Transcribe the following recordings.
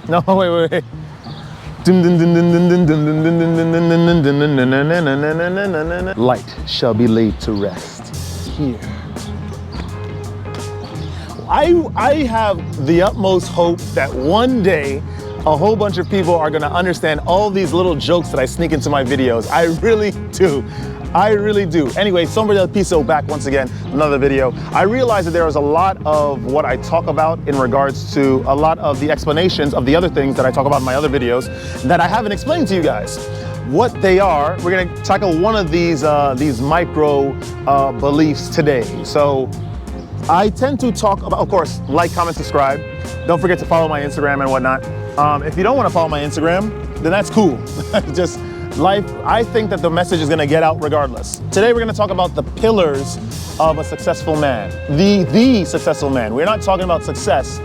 No, wait. Light shall be laid to rest here. I have the utmost hope that one day a whole bunch of people are gonna understand all these little jokes that I sneak into my videos. I really do. I really do. Anyway, Sombra del Piso back once again, another video. I realized that there was a lot of what I talk about in regards to a lot of the explanations of the other things that I talk about in my other videos that I haven't explained to you guys. What they are, we're gonna tackle one of these micro beliefs today. So I tend to talk about, of course, like, comment, subscribe. Don't forget to follow my Instagram and whatnot. If you don't want to follow my Instagram, then that's cool. Just life, I think that the message is going to get out regardless. Today we're going to talk about the pillars of a successful man. The successful man. We're not talking about success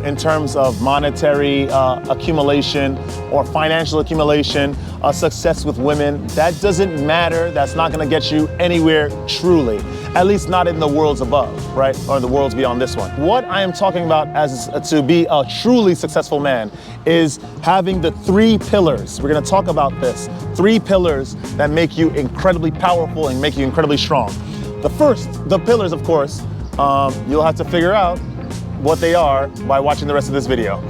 in terms of monetary accumulation or financial accumulation, success with women. That doesn't matter. That's not going to get you anywhere truly. At least not in the worlds above, right? Or the worlds beyond this one. What I am talking about as to be a truly successful man is having the 3 pillars. We're going to talk about this. 3 pillars that make you incredibly powerful and make you incredibly strong. The pillars, of course, you'll have to figure out what they are by watching the rest of this video.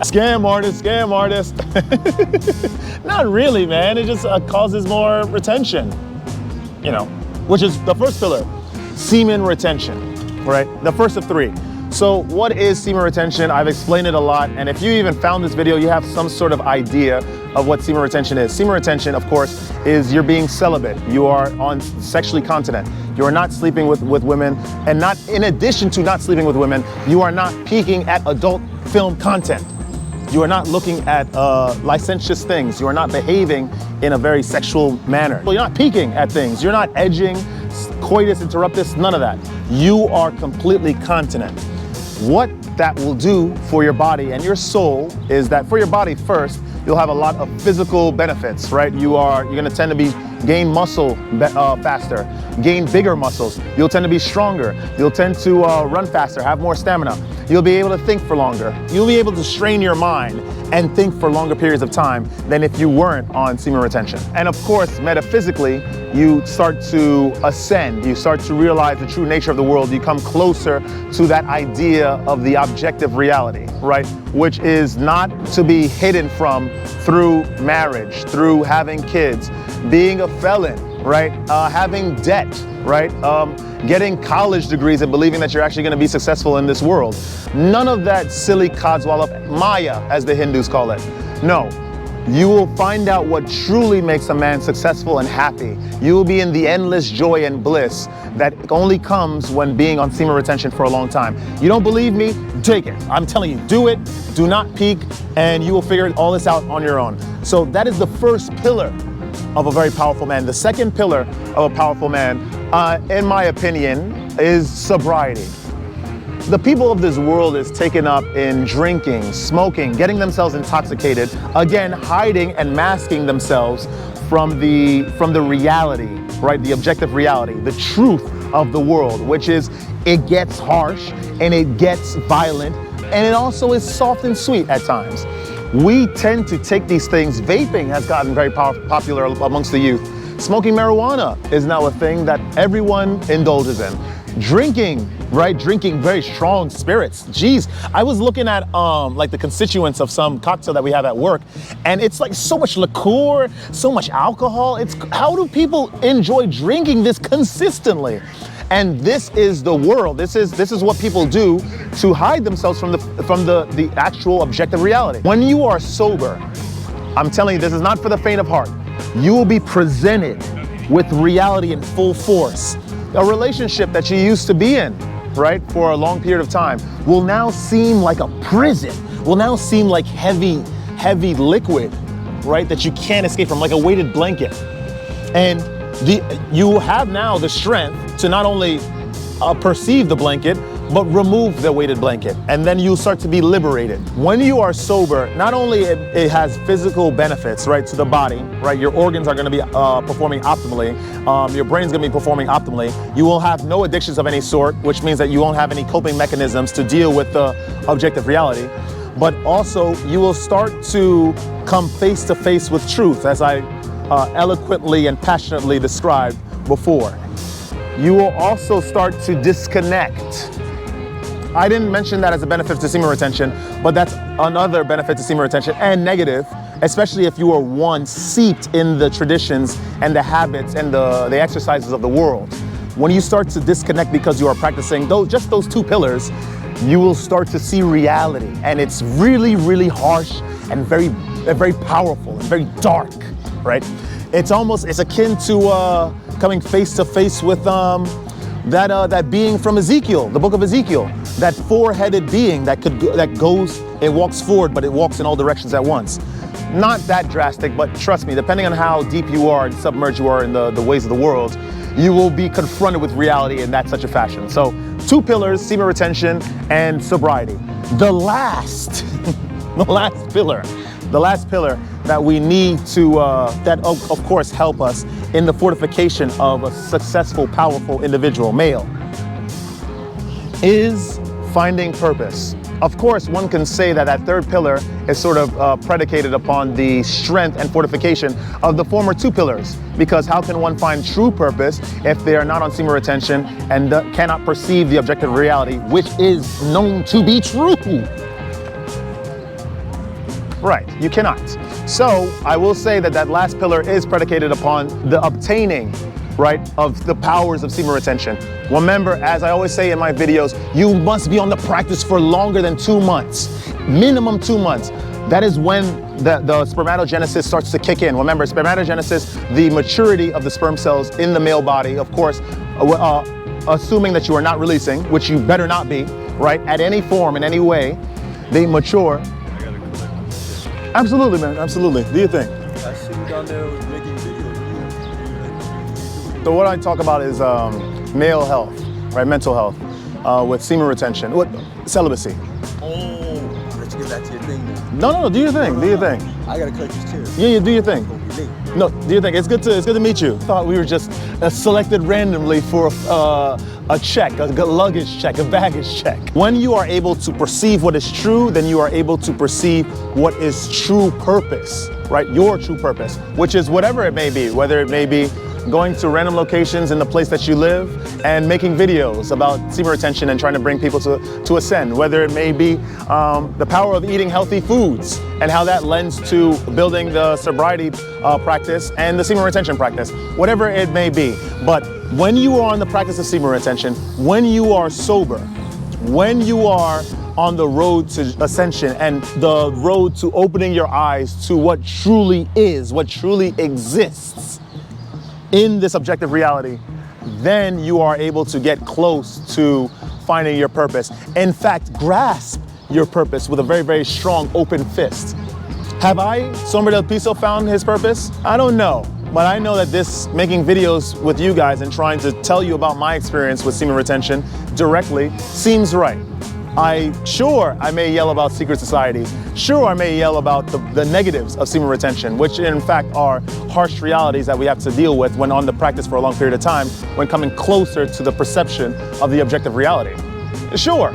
Scam artist. Not really, man. It just causes more retention, you know, which is the first pillar, semen retention, right? The first of 3. So what is semen retention? I've explained it a lot. And if you even found this video, you have some sort of idea of what semen retention is. Semen retention, of course, is you're being celibate. You are sexually continent. You are not sleeping with women, and not in addition to not sleeping with women, you are not peeking at adult film content. You are not looking at licentious things. You are not behaving in a very sexual manner. Well, you're not peeking at things. You're not edging, coitus interruptus, none of that. You are completely continent. What that will do for your body and your soul is that for your body first, you'll have a lot of physical benefits, right? You're gonna tend to gain muscle faster, gain bigger muscles. You'll tend to be stronger. You'll tend to run faster, have more stamina. You'll be able to think for longer. You'll be able to strain your mind and think for longer periods of time than if you weren't on semen retention. And of course, metaphysically, you start to ascend. You start to realize the true nature of the world. You come closer to that idea of the objective reality, right? Which is not to be hidden from through marriage, through having kids, being a felon, right? Having debt, right? Getting college degrees and believing that you're actually going to be successful in this world. None of that silly codswallop Maya, as the Hindus call it. No. You will find out what truly makes a man successful and happy. You will be in the endless joy and bliss that only comes when being on semen retention for a long time. You don't believe me? Take it. I'm telling you, do it. Do not peek, and you will figure all this out on your own. So that is the first pillar of a very powerful man. The second pillar of a powerful man, in my opinion, is sobriety. The people of this world is taken up in drinking, smoking, getting themselves intoxicated, again, hiding and masking themselves from the reality, right? The objective reality, the truth of the world, which is it gets harsh and it gets violent, and it also is soft and sweet at times. We tend to take these things. Vaping has gotten very popular amongst the youth. Smoking marijuana is now a thing that everyone indulges in. Drinking, right? Drinking very strong spirits. Jeez, I was looking at like the constituents of some cocktail that we have at work, and it's like so much liqueur, so much alcohol. How do people enjoy drinking this consistently? And this is the world. This is what people do to hide themselves from the actual objective reality. When you are sober, I'm telling you, this is not for the faint of heart. You will be presented with reality in full force. A relationship that you used to be in, right, for a long period of time will now seem like a prison, will now seem like heavy liquid, right, that you can't escape from, like a weighted blanket. And you have now the strength to not only perceive the blanket, but remove the weighted blanket, and then you'll start to be liberated. When you are sober, not only it has physical benefits, right, to the body, right, your organs are gonna be performing optimally, your brain's gonna be performing optimally, you will have no addictions of any sort, which means that you won't have any coping mechanisms to deal with the objective reality. but also you will start to come face to face with truth, as I eloquently and passionately described before. You will also start to disconnect. I didn't mention that as a benefit to semen retention, but that's another benefit to semen retention, and negative, especially if you are one seeped in the traditions and the habits and the exercises of the world. When you start to disconnect because you are practicing just those two pillars, you will start to see reality. And it's really, really harsh and very powerful and very dark, right? It's akin to coming face to face with that being from Ezekiel, the book of Ezekiel, that four-headed being that walks forward, but it walks in all directions at once. Not that drastic, but trust me, depending on how deep you are and submerged you are in the ways of the world, you will be confronted with reality in that such a fashion. So 2 pillars, semen retention and sobriety. The last pillar that we need to, that of course help us in the fortification of a successful, powerful individual, male, is finding purpose. Of course, one can say that that third pillar is sort of predicated upon the strength and fortification of the former 2 pillars, because how can one find true purpose if they are not on semen retention and cannot perceive the objective reality, which is known to be true? Right, you cannot. So I will say that that last pillar is predicated upon the obtaining, right, of the powers of semen retention. Remember, as I always say in my videos, you must be on the practice for longer than 2 months, minimum 2 months. That is when the spermatogenesis starts to kick in. Remember, spermatogenesis, the maturity of the sperm cells in the male body, of course, assuming that you are not releasing, which you better not be, right, at any form, in any way, they mature. Absolutely, man, absolutely. Do your thing. I see you down there making videos. So what I talk about is male health, right, mental health, with semen retention, celibacy. Oh, let's get back to your thing then. No, do your thing, do your thing. I gotta cut this chair. Yeah, do your thing. Gonna be late. No, do your thing. It's good to meet you. Thought we were just selected randomly for a check, a luggage check, a baggage check. When you are able to perceive what is true, then you are able to perceive what is true purpose, right? Your true purpose, which is whatever it may be, whether it may be going to random locations in the place that you live and making videos about semen retention and trying to bring people to ascend, whether it may be the power of eating healthy foods and how that lends to building the sobriety practice and the semen retention practice, whatever it may be. But when you are on the practice of semen retention, when you are sober, when you are on the road to ascension and the road to opening your eyes to what truly is, what truly exists in this objective reality, then you are able to get close to finding your purpose. In fact, grasp your purpose with a very, very strong open fist. Have I, Sombra Del Piso, found his purpose? I don't know, but I know that this making videos with you guys and trying to tell you about my experience with semen retention directly seems right. I may yell about secret societies. Sure, I may yell about the negatives of semen retention, which in fact are harsh realities that we have to deal with when on the practice for a long period of time, when coming closer to the perception of the objective reality. Sure,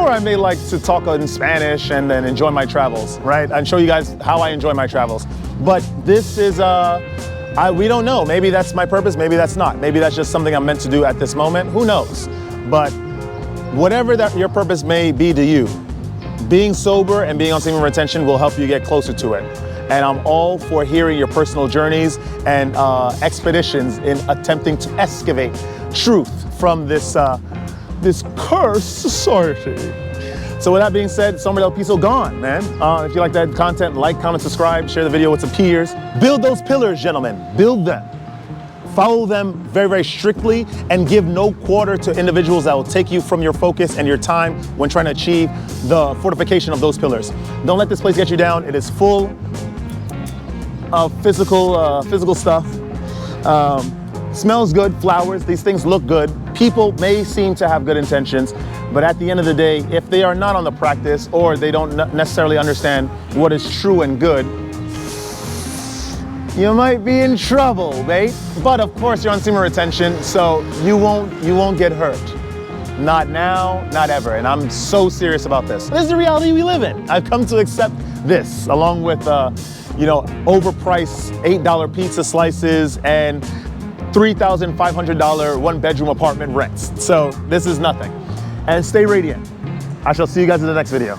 I may like to talk in Spanish and then enjoy my travels, right? And show you guys how I enjoy my travels. But this is, we don't know. Maybe that's my purpose, maybe that's not. Maybe that's just something I'm meant to do at this moment, who knows? But whatever that your purpose may be to you, being sober and being on semen retention will help you get closer to it. And I'm all for hearing your personal journeys and expeditions in attempting to excavate truth from this cursed society. So with that being said, Sombra Del Piso gone, man. If you like that content, like, comment, subscribe, share the video with some peers. Build those pillars, gentlemen, build them. Follow them very, very strictly and give no quarter to individuals that will take you from your focus and your time when trying to achieve the fortification of those pillars. Don't let this place get you down. It is full of physical stuff. Smells good, flowers, these things look good. People may seem to have good intentions, but at the end of the day, if they are not on the practice or they don't necessarily understand what is true and good, you might be in trouble, mate. But of course you're on semen retention, so you won't get hurt. not now, not ever. And I'm so serious about this. This is the reality we live in. I've come to accept this, along with, you know, overpriced $8 pizza slices and $3,500 one-bedroom apartment rents. So this is nothing. And stay radiant. I shall see you guys in the next video.